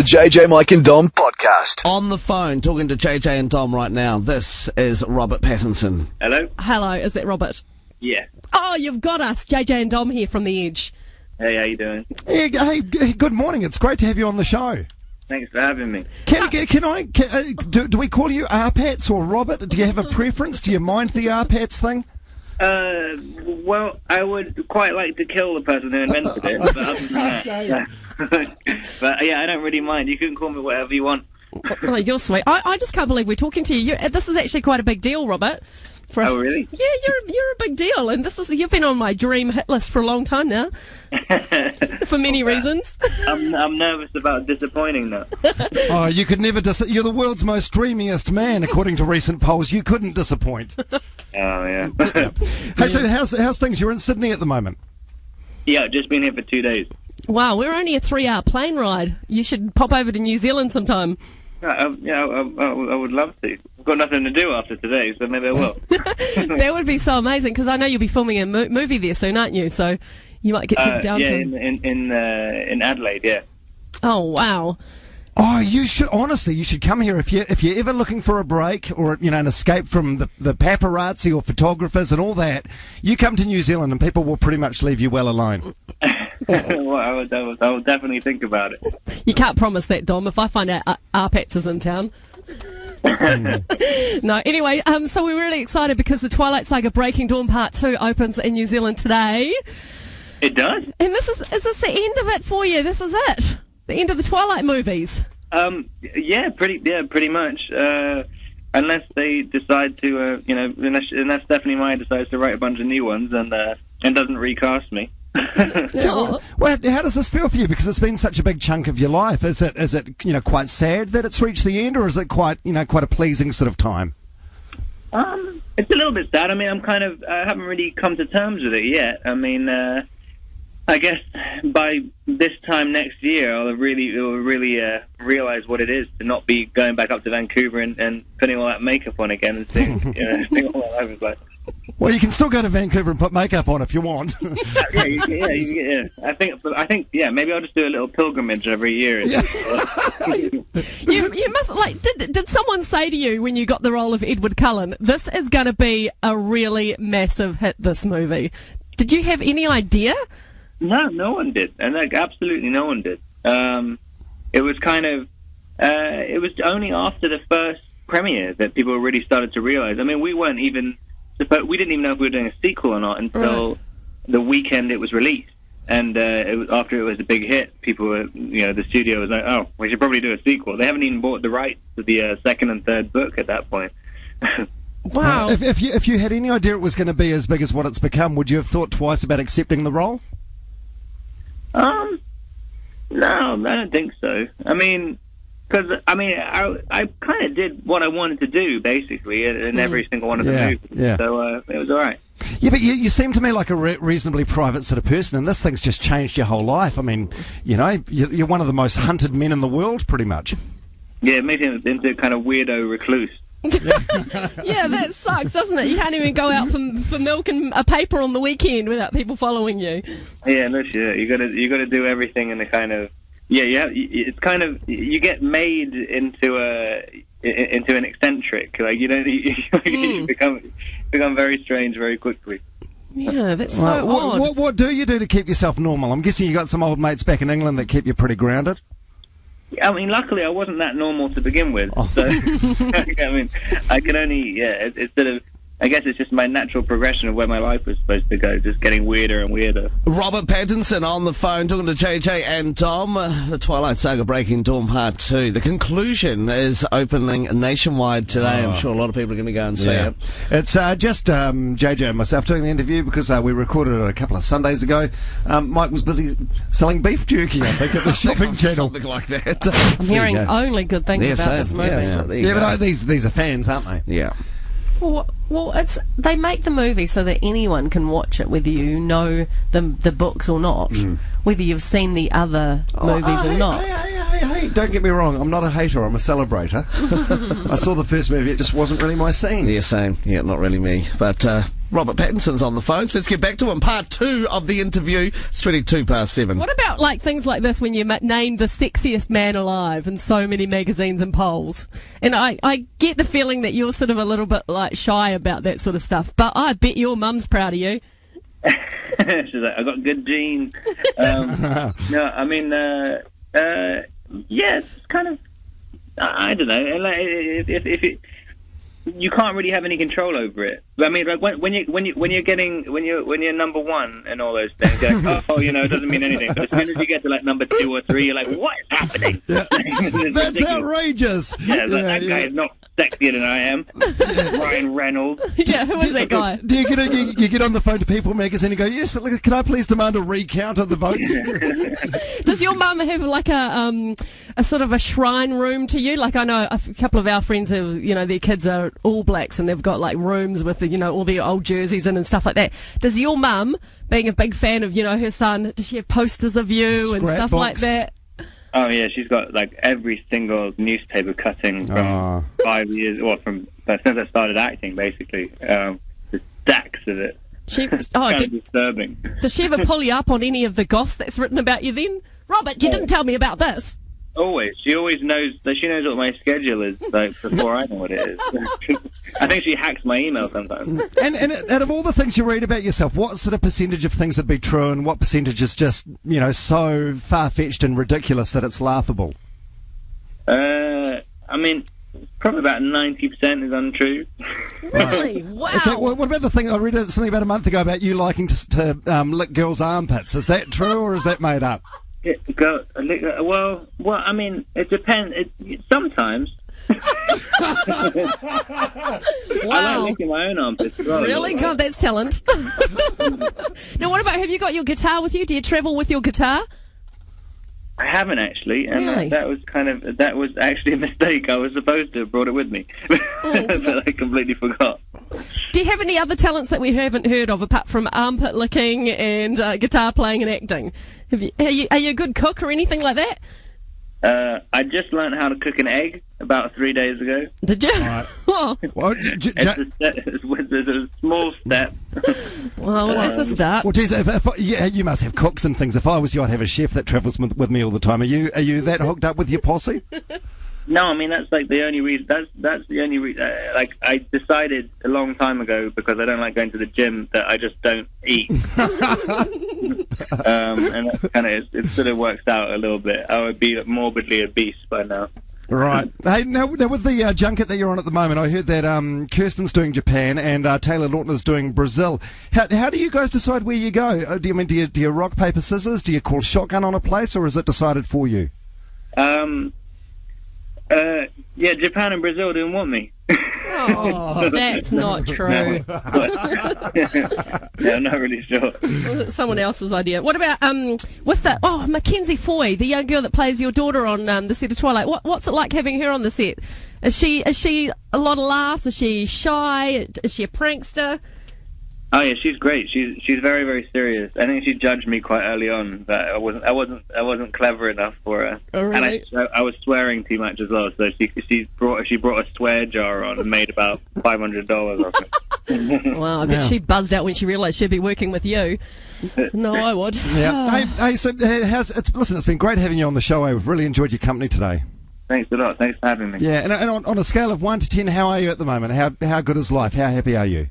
The JJ, Mike and Dom podcast. On the phone, talking to JJ and Dom right now. This is Robert Pattinson. Hello? Hello, is that Robert? Yeah. Oh, you've got us. JJ and Dom here from The Edge. Hey, how you doing? Hey, good morning. It's great to have you on the show. Thanks for having me. Do we call you Arpats or Robert? Do you have a preference? Do you mind the Arpats thing? Well, I would quite like to kill the person who invented it, but other than that, but yeah, I don't really mind. You can call me whatever you want. Oh, you're sweet. I just can't believe we're talking to you. This is actually quite a big deal, Robert. For us. Oh, really? Yeah, you're a big deal, and you've been on my dream hit list for a long time now, for many reasons. I'm nervous about disappointing now. Oh, you could never you're the world's most dreamiest man, according to recent polls. You couldn't disappoint. Oh, yeah. Hey, so how's things? You're in Sydney at the moment. Yeah, just been here for 2 days. Wow, we're only a 3-hour plane ride. You should pop over to New Zealand sometime. I would love to. I've got nothing to do after today, so maybe I will. That would be so amazing, because I know you'll be filming a movie there soon, aren't you? So you might get sent down to... in Adelaide, yeah. Oh, wow. Oh, you should come here if you're ever looking for a break or an escape from the paparazzi or photographers and all that. You come to New Zealand and people will pretty much leave you well alone. Well, I will definitely think about it. You can't promise that, Dom. If I find out Arpats is in town. No, anyway, so we're really excited because the Twilight Saga Breaking Dawn Part 2 opens in New Zealand today. It does? And is this the end of it for you? This is it? The end of the Twilight movies? Yeah, pretty much. Unless they decide to, unless Stephanie Meyer decides to write a bunch of new ones and doesn't recast me. Yeah, well, how does this feel for you? Because it's been such a big chunk of your life. Is it quite sad that it's reached the end, or is it quite a pleasing sort of time? It's a little bit sad. I mean, I haven't really come to terms with it yet. I mean, I guess by this time next year, I'll really realize what it is to not be going back up to Vancouver and putting all that makake on again and seeing what my life is like. Well, you can still go to Vancouver and put makeup on if you want. Yeah. I think, maybe I'll just do a little pilgrimage every year. You must Did someone say to you when you got the role of Edward Cullen, this is going to be a really massive hit? This movie. Did you have any idea? No one did, and absolutely no one did. It was kind of, it was only after the first premiere that people really started to realize. I mean, we didn't even know if we were doing a sequel or not until the weekend it was released, and after it was a big hit, people were, the studio was like, oh, we should probably do a sequel. They haven't even bought the rights to the second and third book at that point. Wow! If you had any idea it was going to be as big as what it's become, would you have thought twice about accepting the role? No, I don't think so. I mean, because I kind of did what I wanted to do basically in every single one of the movies. Yeah. So it was all right. Yeah, but you seem to me like a reasonably private sort of person, and this thing's just changed your whole life. I mean, you're one of the most hunted men in the world, pretty much. Yeah, it made him into a kind of weirdo recluse. Yeah, that sucks, doesn't it? You can't even go out for milk and a paper on the weekend without people following you. Yeah, no shit. You gotta do everything in a kind of it's kind of you get made into an eccentric. Like you become very strange very quickly. Yeah, that's so odd. What do you do to keep yourself normal? I'm guessing you got some old mates back in England that keep you pretty grounded. I mean, luckily I wasn't that normal to begin with, so I mean, I can only, it's sort of, I guess it's just my natural progression of where my life was supposed to go, just getting weirder and weirder. Robert Pattinson on the phone talking to JJ and Dom. The Twilight Saga Breaking Dawn Part 2. The conclusion is opening nationwide today. I'm sure a lot of people are going to go and see it. It's just JJ and myself doing the interview because we recorded it a couple of Sundays ago. Mike was busy selling beef jerky, I think, at the shopping channel. Something like that. I'm hearing only good things about this movie. But these are fans, aren't they? Yeah. Well, they make the movie so that anyone can watch it, whether you know the books or not, whether you've seen the other movies or not. Hey, don't get me wrong, I'm not a hater, I'm a celebrator. I saw the first movie, it just wasn't really my scene. Yeah, same. Yeah, not really me. But Robert Pattinson's on the phone, so let's get back to him. Part 2 of the interview. It's 7. What about like things like this when you're named the sexiest man alive in so many magazines and polls? And I get the feeling that you're sort of a little bit like shy about that sort of stuff, but I bet your mum's proud of you. She's like, I got good genes. No, I mean, yeah, it's kind of, I don't know. Like, if it, you can't really have any control over it. I mean, like when you're number one and all those things, you're like, oh, you know, it doesn't mean anything. But as soon as you get to like number 2 or 3, you're like, what is happening? Yeah. That's outrageous. Yeah, that guy is not sexier than I am. Ryan Reynolds. Yeah, who is that guy? Do you get on the phone to People magazine and go, yes, look, can I please demand a recount of the votes? Does your mum have like a sort of a shrine room to you? Like I know a couple of our friends who, you know, their kids are All Blacks and they've got like rooms with the, you know, all their old jerseys in and stuff like that. Does your mum, being a big fan of, you know, her son, does she have posters of you and stuff like that? Oh yeah, she's got like every single newspaper cutting from 5 years, or from since I started acting, basically. The stacks of it. Kind of disturbing. Does she ever pull you up on any of the goss that's written about you then? Robert, you didn't tell me about this. Always. She always knows that she knows what my schedule is, like, before I know what it is. I think she hacks my email sometimes. And out of all the things you read about yourself, what sort of percentage of things would be true and what percentage is just, you know, so far-fetched and ridiculous that it's laughable? I mean, probably about 90% is untrue. Really? Wow. Okay, well, what about the thing, I read something about a month ago about you liking to lick girls' armpits. Is that true or is that made up? Well, I mean, it depends. Sometimes. Wow. I like licking my own armpits as well. Really? God, that's talent. Now, what about, have you got your guitar with you? Do you travel with your guitar? I haven't actually, and really? that was actually a mistake. I was supposed to have brought it with me, but I completely forgot. Do you have any other talents that we haven't heard of apart from armpit licking and guitar playing and acting? Are you a good cook or anything like that? I just learned how to cook an egg about 3 days ago. Did you? Right. Oh. Well, It's a small step. Well, that's a start. well, geez, yeah, you must have cooks and things. If I was you, I'd have a chef that travels with me all the time. Are you that hooked up with your posse? No, I mean that's like the only reason. That's the only reason. Like I decided a long time ago because I don't like going to the gym that I just don't eat. And that kind of it sort of works out a little bit. I would be morbidly obese by now. Right. Hey, now with the junket that you're on at the moment, I heard that Kirsten's doing Japan and Taylor Lautner's doing Brazil. How do you guys decide where you go? Do you rock, paper, scissors? Do you call shotgun on a place, or is it decided for you? Yeah, Japan and Brazil didn't want me. Oh, that's not true. Yeah, I'm not really sure. Someone else's idea. What about what's that? Oh, Mackenzie Foy, the young girl that plays your daughter on the set of Twilight. What's it like having her on the set? Is she a lot of laughs? Is she shy? Is she a prankster? Oh yeah, she's great. She's very, very serious. I think she judged me quite early on that I wasn't clever enough for her. Oh, really? And I was swearing too much as well. So she brought a swear jar on and made about $500 off it. Wow, I bet she buzzed out when she realised she'd be working with you. No, I would. Yeah. Hey, so listen, it's been great having you on the show. We've really enjoyed your company today. Thanks a lot. Thanks for having me. Yeah, and on a scale of 1 to 10, how are you at the moment? How good is life? How happy are you?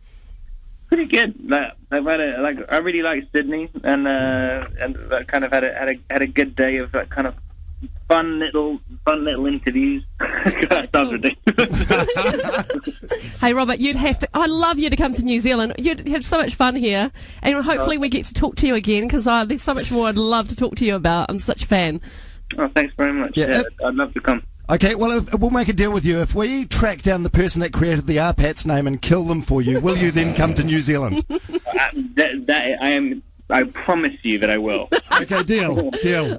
Pretty good. Like, I really like Sydney, and I kind of had a good day of kind of fun little interviews. That sounds ridiculous. Hey Robert, I'd love you to come to New Zealand. You'd have so much fun here, and hopefully we get to talk to you again because there's so much more I'd love to talk to you about. I'm such a fan. Oh, thanks very much. Yeah, I'd love to come. Okay, well, we'll make a deal with you. If we track down the person that created the RPAT's name and kill them for you, will you then come to New Zealand? I promise you that I will. Okay, deal.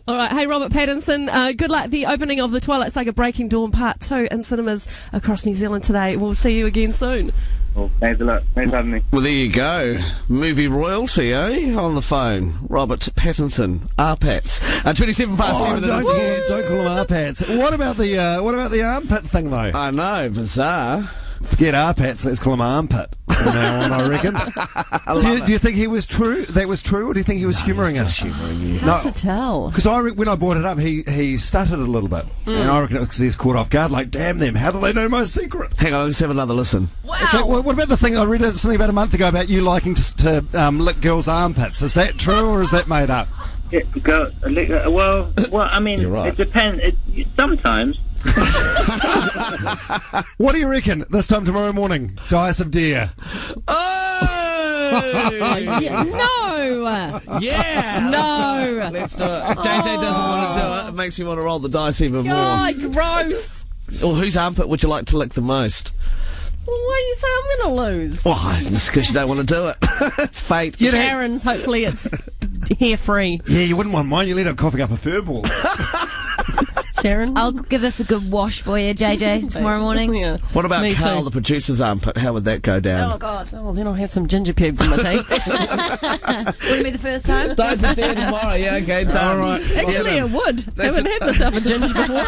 All right, hey Robert Pattinson, good luck at the opening of the Twilight Saga Breaking Dawn Part 2 in cinemas across New Zealand today. We'll see you again soon. Well, thanks a lot. Thanks for having me. Well, there you go. Movie royalty, eh? On the phone. Robert Pattinson. RPATs. 27 past 7. Don't call them RPATs. What about the armpit thing, though? I know, bizarre. Forget RPATs, let's call them armpit. from now on, I reckon. Do you think he was true? That was true, or do you think he was humouring us? Humouring you. Hard to tell. Because when I brought it up, he stuttered a little bit, and I reckon it was because he was caught off guard. Like, damn them! How do they know my secret? Hang on, let's have another listen. Wow. Okay, well, what about the thing I read something about a month ago about you liking to lick girls' armpits? Is that true, or is that made up? Yeah, well, I mean, You're right. it depends. Sometimes. What do you reckon this time tomorrow morning? Dice of deer. Oh! Yeah, no! Yeah! No! Let's do it. If JJ doesn't want to do it, it makes me want to roll the dice even more. God, gross! Or whose armpit would you like to lick the most? Well, why do you say I'm going to lose? Oh, just because you don't want to do it. It's fate. Sharon's, hopefully it's hair-free. Yeah, you wouldn't want mine. You'll end up coughing up a fur ball. Sharon? I'll give this a good wash for you, JJ, tomorrow morning. Yeah. What about Me Carl, too. the producer's armpit? How would that go down? Oh, God. Oh, then I'll have some ginger pubes in my teeth. Wouldn't be the first time. Dice of deer tomorrow. Yeah, okay, done. All right. Actually, it would. I haven't had myself a ginger before.